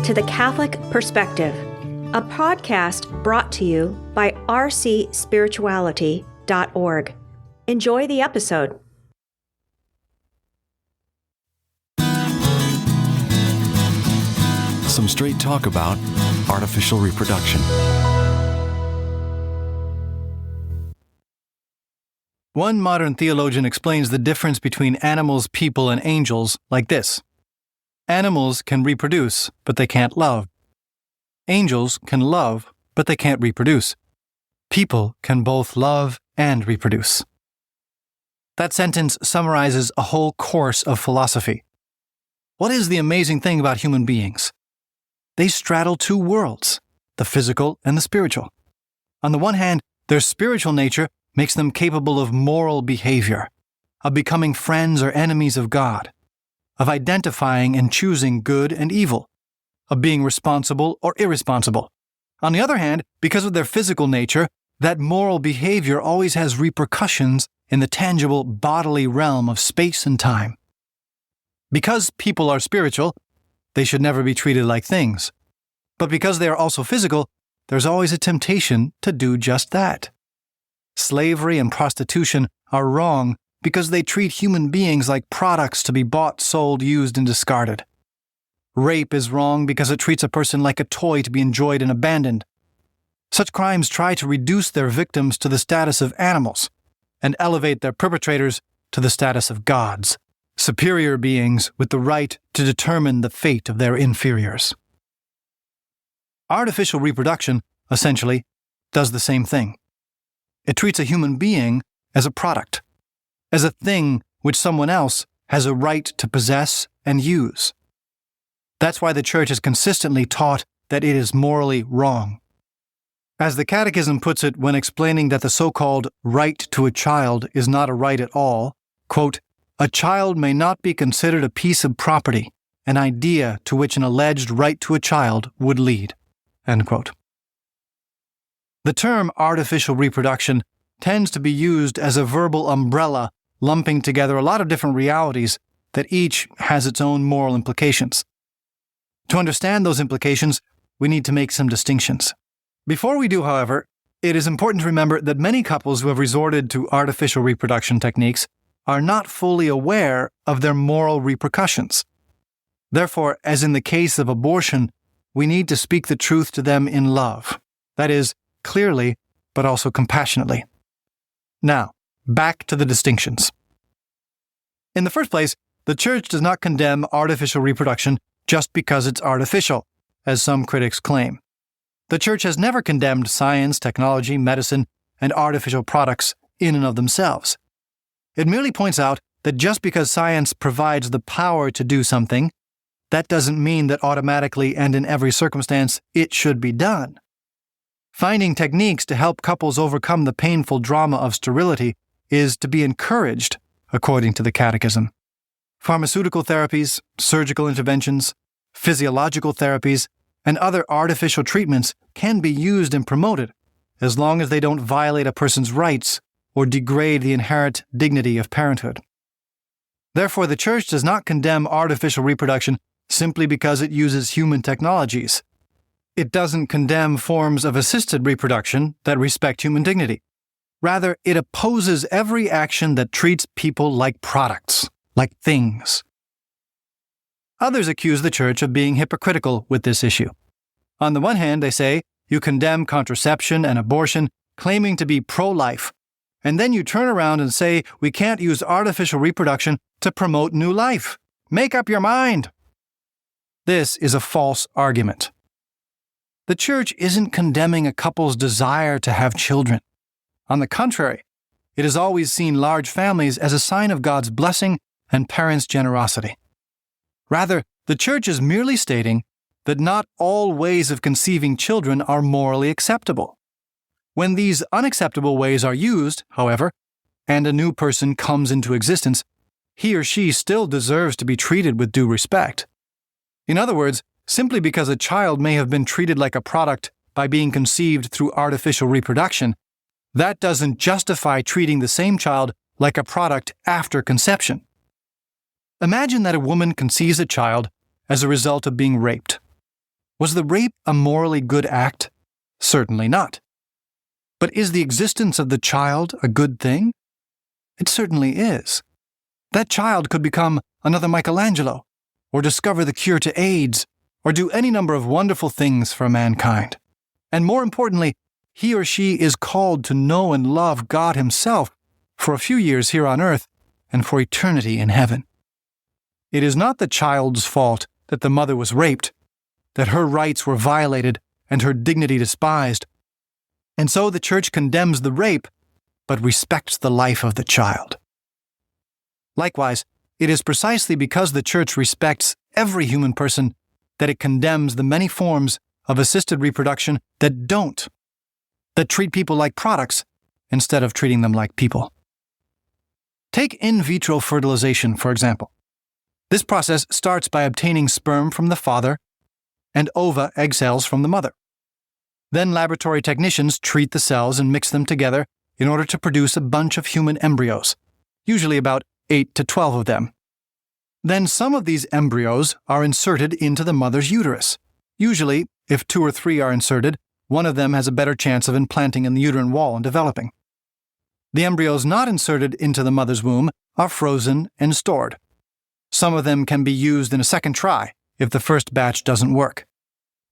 to The Catholic Perspective, a podcast brought to you by rcspirituality.org. Enjoy the episode. Some straight talk about artificial reproduction. One modern theologian explains the difference between animals, people, and angels like this. Animals can reproduce, but they can't love. Angels can love, but they can't reproduce. People can both love and reproduce. That sentence summarizes a whole course of philosophy. What is the amazing thing about human beings? They straddle two worlds, the physical and the spiritual. On the one hand, their spiritual nature makes them capable of moral behavior, of becoming friends or enemies of God, of identifying and choosing good and evil, of being responsible or irresponsible. On the other hand, because of their physical nature, that moral behavior always has repercussions in the tangible bodily realm of space and time. Because people are spiritual, they should never be treated like things. But because they are also physical, there's always a temptation to do just that. Slavery and prostitution are wrong because they treat human beings like products to be bought, sold, used, and discarded. Rape is wrong because it treats a person like a toy to be enjoyed and abandoned. Such crimes try to reduce their victims to the status of animals and elevate their perpetrators to the status of gods, superior beings with the right to determine the fate of their inferiors. Artificial reproduction, essentially, does the same thing. It treats a human being as a product, as a thing which someone else has a right to possess and use. That's why the Church has consistently taught that it is morally wrong. As the Catechism puts it when explaining that the so-called right to a child is not a right at all, quote, "A child may not be considered a piece of property, an idea to which an alleged right to a child would lead," end quote. The term artificial reproduction tends to be used as a verbal umbrella lumping together a lot of different realities that each has its own moral implications. To understand those implications, we need to make some distinctions. Before we do, however, it is important to remember that many couples who have resorted to artificial reproduction techniques are not fully aware of their moral repercussions. Therefore, as in the case of abortion, we need to speak the truth to them in love. That is, clearly, but also compassionately. Now, back to the distinctions. In the first place, the Church does not condemn artificial reproduction just because it's artificial, as some critics claim. The Church has never condemned science, technology, medicine, and artificial products in and of themselves. It merely points out that just because science provides the power to do something, that doesn't mean that automatically and in every circumstance it should be done. Finding techniques to help couples overcome the painful drama of sterility is to be encouraged, according to the Catechism. Pharmaceutical therapies, surgical interventions, physiological therapies, and other artificial treatments can be used and promoted, as long as they don't violate a person's rights or degrade the inherent dignity of parenthood. Therefore, the Church does not condemn artificial reproduction simply because it uses human technologies. It doesn't condemn forms of assisted reproduction that respect human dignity. Rather, it opposes every action that treats people like products, like things. Others accuse the Church of being hypocritical with this issue. On the one hand, they say, you condemn contraception and abortion, claiming to be pro-life, and then you turn around and say we can't use artificial reproduction to promote new life. Make up your mind! This is a false argument. The Church isn't condemning a couple's desire to have children. On the contrary, it has always seen large families as a sign of God's blessing and parents' generosity. Rather, the Church is merely stating that not all ways of conceiving children are morally acceptable. When these unacceptable ways are used, however, and a new person comes into existence, he or she still deserves to be treated with due respect. In other words, simply because a child may have been treated like a product by being conceived through artificial reproduction, that doesn't justify treating the same child like a product after conception. Imagine that a woman conceives a child as a result of being raped. Was the rape a morally good act? Certainly not. But is the existence of the child a good thing? It certainly is. That child could become another Michelangelo, or discover the cure to AIDS, or do any number of wonderful things for mankind. And more importantly, he or she is called to know and love God Himself for a few years here on earth and for eternity in heaven. It is not the child's fault that the mother was raped, that her rights were violated and her dignity despised. And so the Church condemns the rape, but respects the life of the child. Likewise, it is precisely because the Church respects every human person that it condemns the many forms of assisted reproduction that don't, that treat people like products instead of treating them like people. Take in vitro fertilization, for example. This process starts by obtaining sperm from the father and ova, egg cells, from the mother. Then laboratory technicians treat the cells and mix them together in order to produce a bunch of human embryos, usually about 8 to 12 of them. Then some of these embryos are inserted into the mother's uterus. Usually, if 2 or 3 are inserted, one of them has a better chance of implanting in the uterine wall and developing. The embryos not inserted into the mother's womb are frozen and stored. Some of them can be used in a second try if the first batch doesn't work.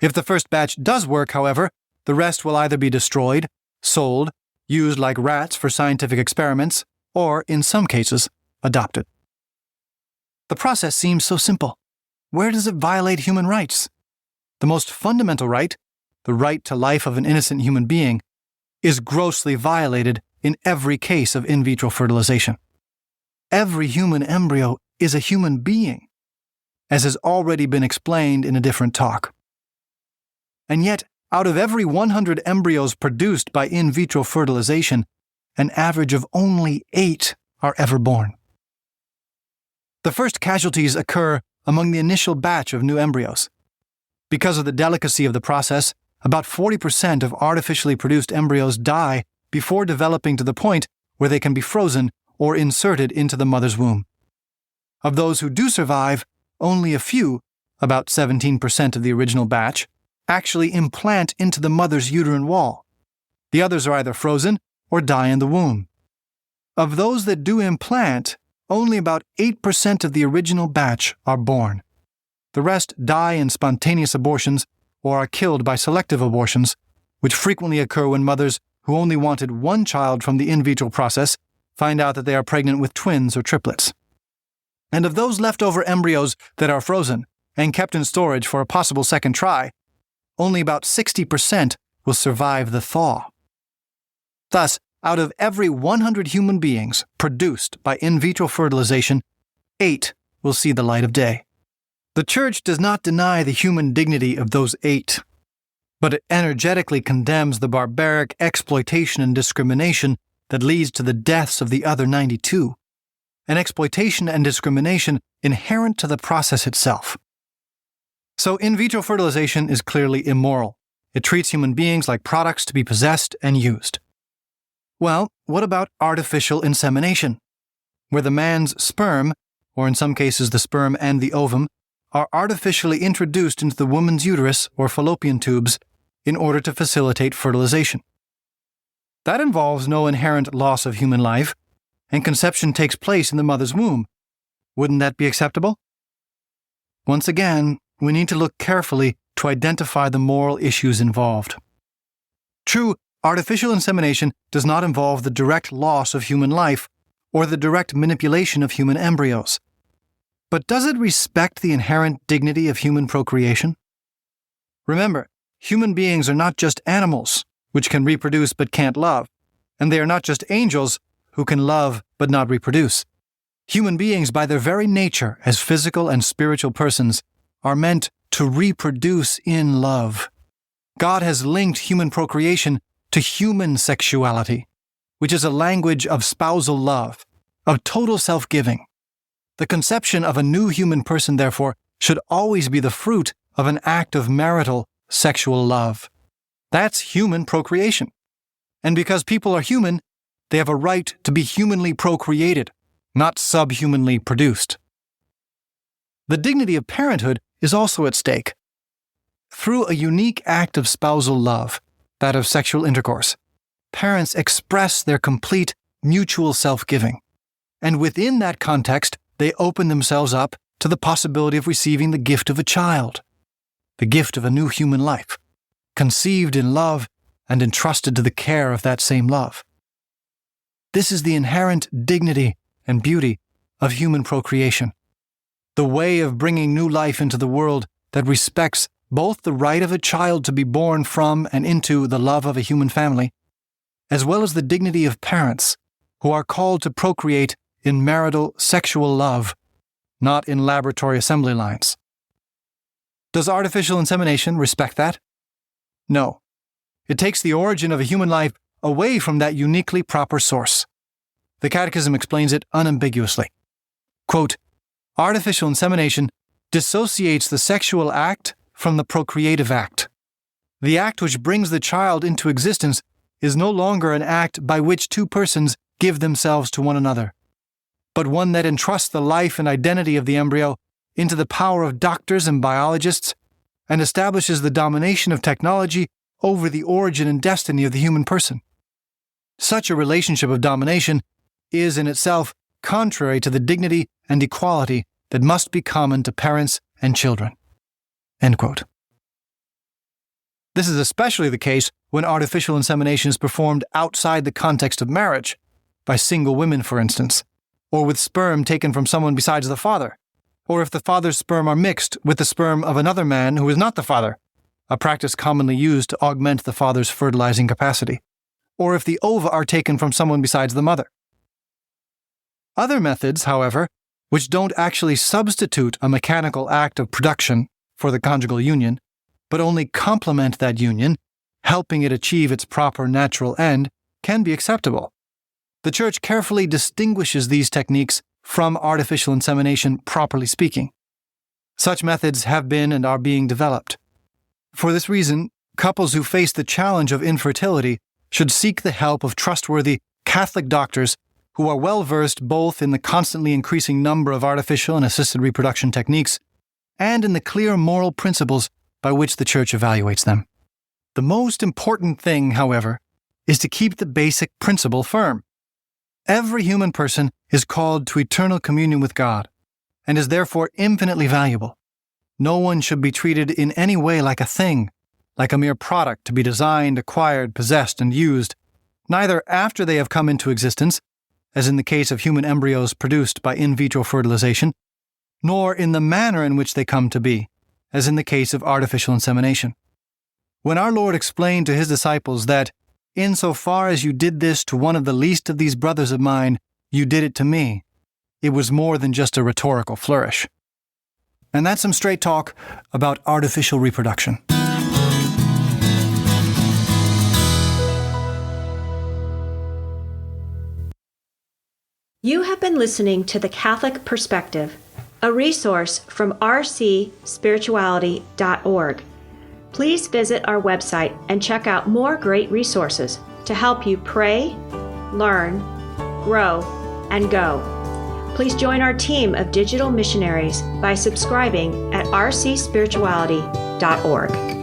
If the first batch does work, however, the rest will either be destroyed, sold, used like rats for scientific experiments, or, in some cases, adopted. The process seems so simple. Where does it violate human rights? The most fundamental right, the right to life of an innocent human being, is grossly violated in every case of in vitro fertilization. Every human embryo is a human being, as has already been explained in a different talk. And yet, out of every 100 embryos produced by in vitro fertilization, an average of only 8 are ever born. The first casualties occur among the initial batch of new embryos. Because of the delicacy of the process, about 40% of artificially produced embryos die before developing to the point where they can be frozen or inserted into the mother's womb. Of those who do survive, only a few, about 17% of the original batch, actually implant into the mother's uterine wall. The others are either frozen or die in the womb. Of those that do implant, only about 8% of the original batch are born. The rest die in spontaneous abortions or are killed by selective abortions, which frequently occur when mothers who only wanted one child from the in vitro process find out that they are pregnant with twins or triplets. And of those leftover embryos that are frozen and kept in storage for a possible second try, only about 60% will survive the thaw. Thus, out of every 100 human beings produced by in vitro fertilization, 8 will see the light of day. The Church does not deny the human dignity of those 8, but it energetically condemns the barbaric exploitation and discrimination that leads to the deaths of the other 92, an exploitation and discrimination inherent to the process itself. So in vitro fertilization is clearly immoral. It treats human beings like products to be possessed and used. Well, what about artificial insemination, where the man's sperm, or in some cases the sperm and the ovum, are artificially introduced into the woman's uterus or fallopian tubes in order to facilitate fertilization? That involves no inherent loss of human life, and conception takes place in the mother's womb. Wouldn't that be acceptable? Once again, we need to look carefully to identify the moral issues involved. True, artificial insemination does not involve the direct loss of human life or the direct manipulation of human embryos. But does it respect the inherent dignity of human procreation? Remember, human beings are not just animals, which can reproduce but can't love, and they are not just angels who can love but not reproduce. Human beings, by their very nature as physical and spiritual persons, are meant to reproduce in love. God has linked human procreation to human sexuality, which is a language of spousal love, of total self-giving. The conception of a new human person, therefore, should always be the fruit of an act of marital sexual love. That's human procreation. And because people are human, they have a right to be humanly procreated, not subhumanly produced. The dignity of parenthood is also at stake. Through a unique act of spousal love, that of sexual intercourse, parents express their complete mutual self-giving. And within that context, they open themselves up to the possibility of receiving the gift of a child, the gift of a new human life, conceived in love and entrusted to the care of that same love. This is the inherent dignity and beauty of human procreation, the way of bringing new life into the world that respects both the right of a child to be born from and into the love of a human family, as well as the dignity of parents who are called to procreate in marital sexual love, not in laboratory assembly lines. Does artificial insemination respect that? No. It takes the origin of a human life away from that uniquely proper source. The Catechism explains it unambiguously. Quote, "Artificial insemination dissociates the sexual act from the procreative act. The act which brings the child into existence is no longer an act by which two persons give themselves to one another, but one that entrusts the life and identity of the embryo into the power of doctors and biologists and establishes the domination of technology over the origin and destiny of the human person. Such a relationship of domination is in itself contrary to the dignity and equality that must be common to parents and children." End quote. This is especially the case when artificial insemination is performed outside the context of marriage, by single women, for instance, or with sperm taken from someone besides the father, or if the father's sperm are mixed with the sperm of another man who is not the father, a practice commonly used to augment the father's fertilizing capacity, or if the ova are taken from someone besides the mother. Other methods, however, which don't actually substitute a mechanical act of production for the conjugal union, but only complement that union, helping it achieve its proper natural end, can be acceptable. The Church carefully distinguishes these techniques from artificial insemination, properly speaking. Such methods have been and are being developed. For this reason, couples who face the challenge of infertility should seek the help of trustworthy Catholic doctors who are well-versed both in the constantly increasing number of artificial and assisted reproduction techniques and in the clear moral principles by which the Church evaluates them. The most important thing, however, is to keep the basic principle firm. Every human person is called to eternal communion with God and is therefore infinitely valuable. No one should be treated in any way like a thing, like a mere product to be designed, acquired, possessed, and used, neither after they have come into existence, as in the case of human embryos produced by in vitro fertilization, nor in the manner in which they come to be, as in the case of artificial insemination. When our Lord explained to his disciples that, "Insofar as you did this to one of the least of these brothers of mine, you did it to me," it was more than just a rhetorical flourish. And that's some straight talk about artificial reproduction. You have been listening to The Catholic Perspective, a resource from rcspirituality.org. Please visit our website and check out more great resources to help you pray, learn, grow, and go. Please join our team of digital missionaries by subscribing at rcspirituality.org.